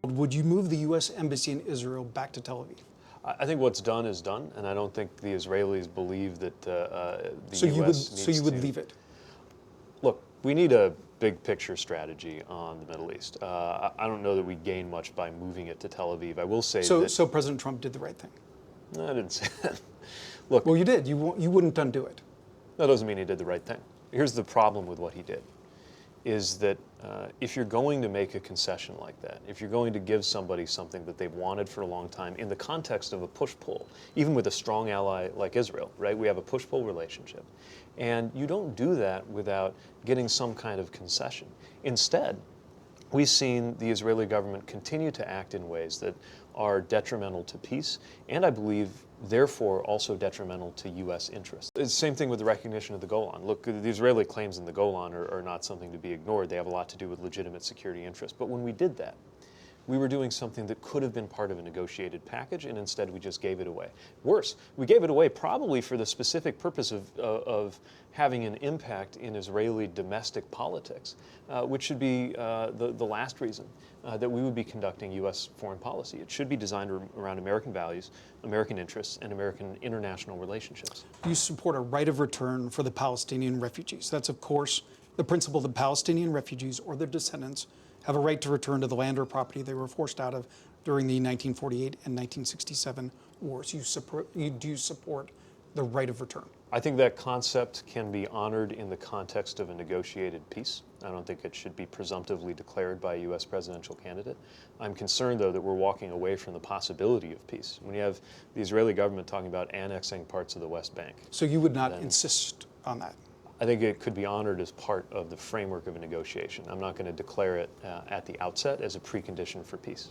Would you move the U.S. Embassy in Israel back to Tel Aviv? I think what's done is done, and I don't think the Israelis believe that the So U.S. you would, needs so you would to leave it? Look, we need a big picture strategy on the Middle East. I don't know that we gain much by moving it to Tel Aviv. I will say that. So President Trump did the right thing? No, I didn't say that. Look, Well, you did. You wouldn't undo it. that doesn't mean he did the right thing. Here's the problem with what he did, is that if you're going to make a concession like that, if you're going to give somebody something that they've wanted for a long time in the context of a push-pull, even with a strong ally like Israel, right? We have a push-pull relationship. And you don't do that without getting some kind of concession. Instead, we've seen the Israeli government continue to act in ways that are detrimental to peace, and I believe, therefore, also detrimental to U.S. interests. It's the same thing with the recognition of the Golan. Look, the Israeli claims in the Golan are not something to be ignored. They have a lot to do with legitimate security interests. But when we did that, we were doing something that could have been part of a negotiated package, and instead we just gave it away. Worse, we gave it away probably for the specific purpose of having an impact in Israeli domestic politics, which should be the last reason that we would be conducting U.S. foreign policy. It should be designed around American values, American interests, and American international relationships. You support a right of return for the Palestinian refugees. That's, of course, the principle that Palestinian refugees or their descendants have a right to return to the land or property they were forced out of during the 1948 and 1967 wars. Do you support the right of return? I think that concept can be honored in the context of a negotiated peace. I don't think it should be presumptively declared by a U.S. presidential candidate. I'm concerned, though, that we're walking away from the possibility of peace. When you have the Israeli government talking about annexing parts of the West Bank. So you would not insist on that? I think it could be honored as part of the framework of a negotiation. I'm not going to declare it at the outset as a precondition for peace.